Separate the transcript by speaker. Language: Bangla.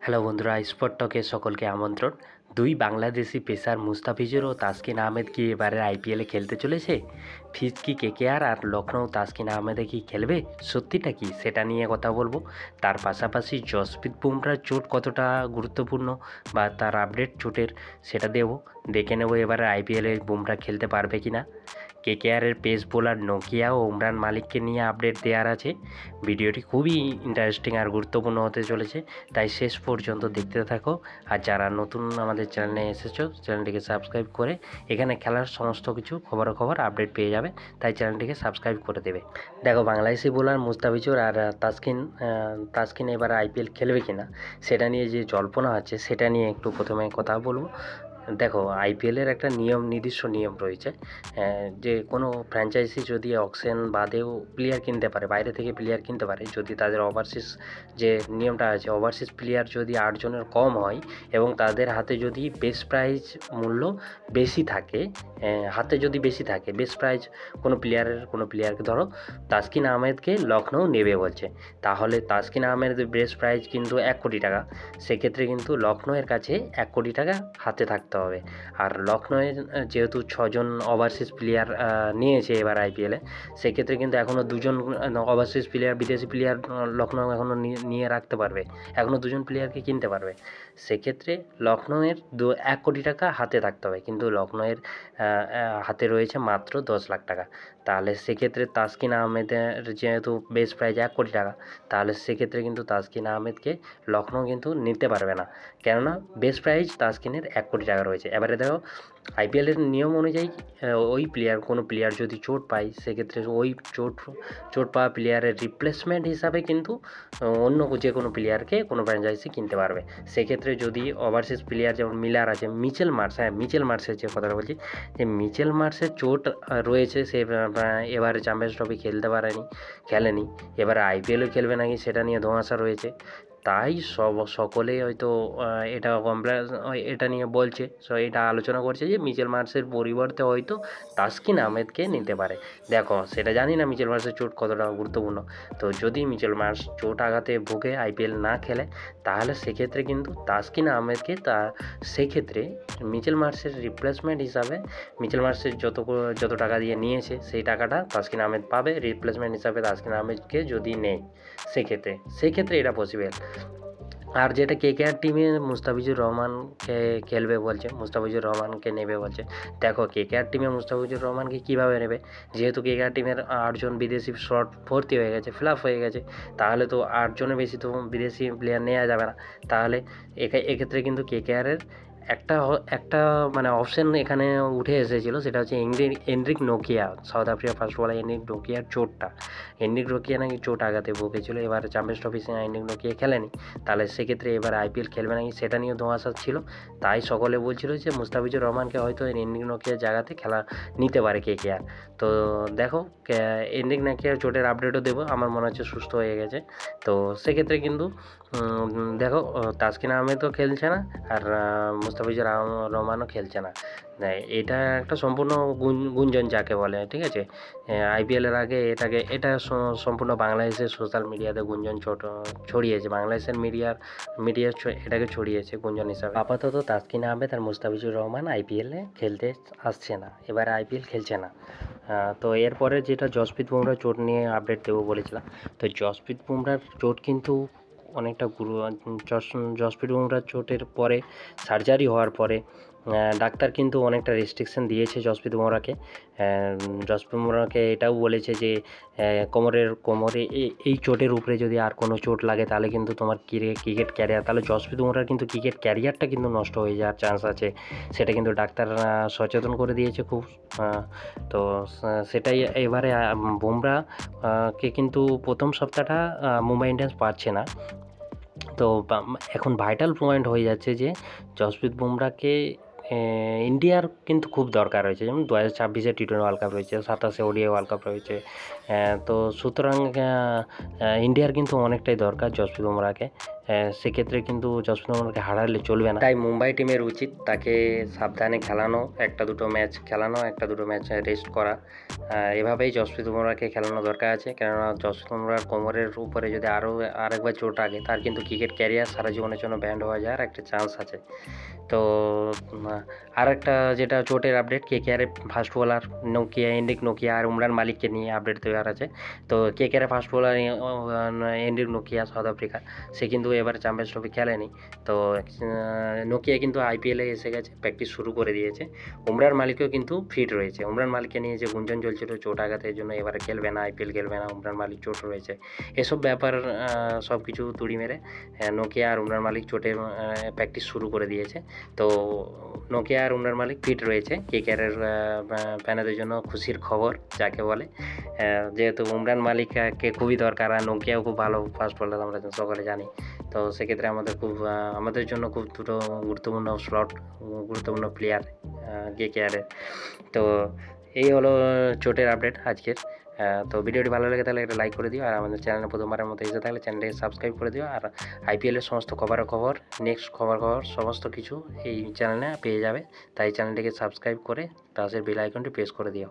Speaker 1: হ্যালো বন্ধুরা, স্পট টকে সকলকে আমন্ত্রণ। দুই বাংলাদেশি পেসার মুস্তাফিজুর ও তাসকিন আহমেদ কি এবারের আইপিএলে খেলতে চলেছে? ফিজ কি কেকেআর আর লখনৌ তাসকিন আহমেদে কি খেলবে? সত্যিটা কি সেটা নিয়ে কথা বলবো। তার পাশাপাশি জসপ্রীত বুমরার চোট কতটা গুরুত্বপূর্ণ বা তার আপডেট চোটের সেটা দেখে নেব এবারে আইপিএলে বুমরা খেলতে পারবে কি না। কেকেআরের পেস বোলার নোকিয়া ও উমরান মালিককে নিয়ে আপডেট দেওয়ার আছে। ভিডিওটি খুবই ইন্টারেস্টিং আর গুরুত্বপূর্ণ হতে চলেছে, তাই শেষ পর্যন্ত দেখতে থাকো। আর যারা নতুন আমাদের চ্যানেলে এসেছো, চ্যানেলটিকে সাবস্ক্রাইব করে এখানে খেলার সমস্ত কিছু খবরাখবর আপডেট পেয়ে যাবে, তাই চ্যানেলটিকে সাবস্ক্রাইব করে দেবে। দেখো, বাংলাদেশি বোলার মুস্তাফিজুর আর তাসকিন এবার আইপিএল খেলবে কিনা সেটা নিয়ে যে জল্পনা আছে সেটা নিয়ে একটু প্রথমে কথা বলবো। দেখো, আইপিএলের একটা নির্দিষ্ট নিয়ম রয়েছে যে কোনো ফ্র্যাঞ্চাইজি যদি অকশন বাদেও প্লেয়ার কিনতে পারে, বাইরে থেকে প্লেয়ার কিনতে পারে যদি তাদের ওভারসিজ যে নিয়মটা আছে, ওভারসিজ প্লেয়ার যদি 8 জনের কম হয় এবং তাদের হাতে যদি বেস্ট প্রাইজ মূল্য বেশি থাকে, বেস্ট প্রাইজ কোনো প্লেয়ারকে ধরো তাসকিন আহমেদকে লখনৌ নেবে বলছে, তাহলে তাসকিন আহমেদের বেস্ট প্রাইজ কিন্তু 1 কোটি টাকা। সেক্ষেত্রে কিন্তু লখনৌয়ের কাছে 1 কোটি টাকা হাতে থাকতে হবে। আর লখনৌয়ের যেহেতু 6 জন ওভারসিজ প্লেয়ার নিয়েছে এবার আইপিএলে, সেক্ষেত্রে কিন্তু এখনও 2 জন ওভারসিজ প্লেয়ার, বিদেশি প্লেয়ার লখনৌ এখনও নিয়ে রাখতে পারবে, এখনও 2 জন প্লেয়ারকে কিনতে পারবে। সেক্ষেত্রে লখনৌয়ের 1 কোটি টাকা হাতে থাকতে হবে, কিন্তু লখনৌয়ের হাতে রয়েছে মাত্র 10 লাখ টাকা। তাহলে সেক্ষেত্রে তাসকিন আহমেদের যেহেতু বেস্ট প্রাইজ 1 কোটি টাকা, তাহলে সেক্ষেত্রে কিন্তু তাসকিন আহমেদকে লখনৌ কিন্তু নিতে পারবে না, কেননা বেস্ট প্রাইজ তাসকিনের 1 কোটি টাকা রয়েছে। এবারে দেখো, আইপিএলের নিয়ম অনুযায়ী ওই কোনো প্লেয়ার যদি চোট পায়, সেক্ষেত্রে ওই চোট পাওয়া প্লেয়ারের রিপ্লেসমেন্ট হিসাবে কিন্তু অন্য যে কোনো প্লেয়ারকে কোনো ফ্র্যাঞ্চাইজি কিনতে পারবে। সেক্ষেত্রে যদি ওভারসিজ প্লেয়ার যেমন মিলার আছে, মিচেল মার্শের যে কথাটা বলছি, যে মিচেল মার্শের চোট রয়েছে, সে এবারে চ্যাম্পিয়ন্স ট্রফি খেলেনি, এবারে আইপিএলও খেলবে নাকি সেটা নিয়ে ধোঁয়াশা রয়েছে। তাই সকলেই হয়তো এটা নিয়ে বলছে, এটা আলোচনা করছে যে মিচেল মার্শের পরিবর্তে হয়তো তাসকিন আহমেদকে নিতে পারে। দেখো, সেটা জানি না মিচেল মার্শের চোট কতটা গুরুত্বপূর্ণ। তো যদি মিচেল মার্শ চোট আঘাতে ভুগে আইপিএল না খেলে, তাহলে সেক্ষেত্রে কিন্তু তাসকিন আহমেদকে সেক্ষেত্রে মিচেল মার্শের রিপ্লেসমেন্ট হিসাবে মিচেল মার্শের যত টাকা দিয়ে নিয়েছে সেই টাকাটা তাসকিন আহমেদ পাবে রিপ্লেসমেন্ট হিসাবে। তাসকিন আহমেদকে যদি নেয়, সেক্ষেত্রে এটা পসিবল। আর যেটা কেকেআর টিমে মুস্তাফিজুর রহমানকে নেবে বলছে। দেখো, কেকেআর টিমে মুস্তাফিজুর রহমানকে কীভাবে নেবে, যেহেতু কেকেআর টিমের 8 জন বিদেশি স্লট ভর্তি হয়ে গেছে, ফিল আপ হয়ে গেছে, তাহলে তো 8 জনের বেশি তো বিদেশি প্লেয়ার নেওয়া যাবে না। তাহলে এক্ষেত্রে কিন্তু কেকেআরের একটা মানে অপশন এখানে উঠে এসেছিলো, সেটা হচ্ছে এনরিক নোকিয়া, সাউথ আফ্রিকার ফাস্ট বলার এনরিক নোকিয়ার চোটটা। এনরিক নোকিয়া নাকি চোট আঘাতে ভুগেছিল, এবার চ্যাম্পিয়ন্স ট্রফি এনরিক নোকিয়া খেলেনি, তাহলে সেক্ষেত্রে এবার আইপিএল খেলবে নাকি সেটা নিয়ে ধোঁয়াশা ছিল। তাই সকলে বলছিল যে মুস্তাফিজুর রহমানকে হয়তো এনরিক নোকিয়ার জায়গাতে খেলা নিতে পারে কেকেআর। তো দেখো, এনরিক নোকিয়ার চোটের আপডেটও দেবো, আমার মনে হচ্ছে সুস্থ হয়ে গেছে। তো সেক্ষেত্রে কিন্তু দেখো, তাসকিন আহমেদও খেলছে না আর মুস্তাফিজুর রহমানও খেলছে না। এটা একটা সম্পূর্ণ গুঞ্জন যাকে বলে, ঠিক আছে। আইপিএলের আগে এটা সম্পূর্ণ বাংলাদেশের সোশ্যাল মিডিয়াতে গুঞ্জন ছড়িয়েছে, বাংলাদেশের মিডিয়া এটাকে ছড়িয়েছে গুঞ্জন হিসাবে। আপাতত তাসকিন আহমেদ আর মুস্তাফিজুর রহমান আইপিএলে খেলতে আসছে না, এবারে আইপিএল খেলছে না। তো এরপরে যেটা জসপ্রীত বুমরার চোট নিয়ে আপডেট দেবো বলেছিলাম, তো জসপ্রীত বুমরার চোট কিন্তু অনেকটা জসপ্রীত বুমরার চোটের পরে, সার্জারি হওয়ার পরে ডাক্তার কিন্তু অনেকটা রেস্ট্রিকশন দিয়েছে জসপ্রীত বুমরাকে এটাও বলেছে যে কোমরে এই চোটের উপরে যদি আর কোনো চোট লাগে তাহলে কিন্তু তোমার ক্রিকেট ক্যারিয়ার, তাহলে জসপ্রীত বুমরার কিন্তু ক্রিকেট ক্যারিয়ারটা কিন্তু নষ্ট হয়ে যাওয়ার চান্স আছে, সেটা কিন্তু ডাক্তাররা সচেতন করে দিয়েছে খুব। তো সেটাই এবারে বুমরাকে কিন্তু প্রথম সপ্তাহটা মুম্বাই ইন্ডিয়ান্স পারছে না। তো এখন ভাইটাল পয়েন্ট হয়ে যাচ্ছে যে জসপ্রীত বুমরাকে ইন্ডিয়ার কিন্তু খুব দরকার রয়েছে, যেমন 2026-এ টি-20 ওয়ার্ল্ড কাপ রয়েছে, 27-এ ওডিআই ওয়ার্ল্ড কাপ রয়েছে। তো সুতরাং ইন্ডিয়ার কিন্তু অনেকটাই দরকার জসপ্রীত বুমরাকে। সেক্ষেত্রে কিন্তু জসপ্রীত বুমরাহকে হারালে চলবে না। তাই মুম্বাই টিমের উচিত তাকে সাবধানে খেলানো, একটা দুটো ম্যাচ খেলানো, একটা দুটো ম্যাচ রেস্ট করা। এভাবেই জসপ্রীত বুমরাহকে খেলানো দরকার আছে, কেননা জসপ্রীত বুমরাহর কোমরের উপরে যদি আরেকবার চোট লাগে তার কিন্তু ক্রিকেট ক্যারিয়ার সারা জীবনের জন্য ব্যান্ড হয়ে যাওয়ার একটা চান্স আছে। তো আর একটা যেটা চোটের আপডেট, কেকেআরের ফাস্ট বোলার এন্ড্রিক নোকিয়া আর উমরান মালিককে নিয়ে আপডেট দেওয়ার আছে। তো কেকেআরের ফাস্ট বোলার এন্ড্রিক নোকিয়া সাউথ আফ্রিকা, সে কিন্তু এবার চ্যাম্পিয়ন্স ট্রফি খেলেনি। তো নোকিয়া কিন্তু আইপিএলে এসে গেছে, প্র্যাকটিস শুরু করে দিয়েছে। উমরান মালিকও কিন্তু ফিট রয়েছে। উমরান মালিককে নিয়ে যে গুঞ্জন চলছিল চোট আঘাতের জন্য এবারে খেলবে না, আইপিএল খেলবে না, উমরান মালিক চোট রয়েছে, এসব ব্যাপার সব কিছু তুড়ি মেরে নোকিয়া আর উমরান মালিক চোটে প্র্যাকটিস শুরু করে দিয়েছে। তো নোকিয়া আর উমরান মালিক ফিট রয়েছে, কেকেআরের ফ্যানেদের জন্য খুশির খবর যাকে বলে। যেহেতু উমরান মালিককে খুবই দরকার, আর নোকিয়াও খুব ভালো ফাস্ট বোলার আমরা সকলে জানি। তো সেক্ষেত্রে আমাদের জন্য খুব দুটো গুরুত্বপূর্ণ প্লেয়ার কেকেআরের। তো এই হলো চোটের আপডেট আজকের। তো ভিডিওটি ভালো লাগে তাহলে একটা লাইক করে দিও, আর আমাদের চ্যানেলে প্রথমবারের মতো এসে থাকলে চ্যানেলটাকে সাবস্ক্রাইব করে দিও। আর আইপিএলের সমস্ত খবর নেক্সট খবর সমস্ত কিছু এই চ্যানেলে পেয়ে যাবে, তাই চ্যানেলটিকে সাবস্ক্রাইব করে পাশের বেল আইকনটি প্রেস করে দিও।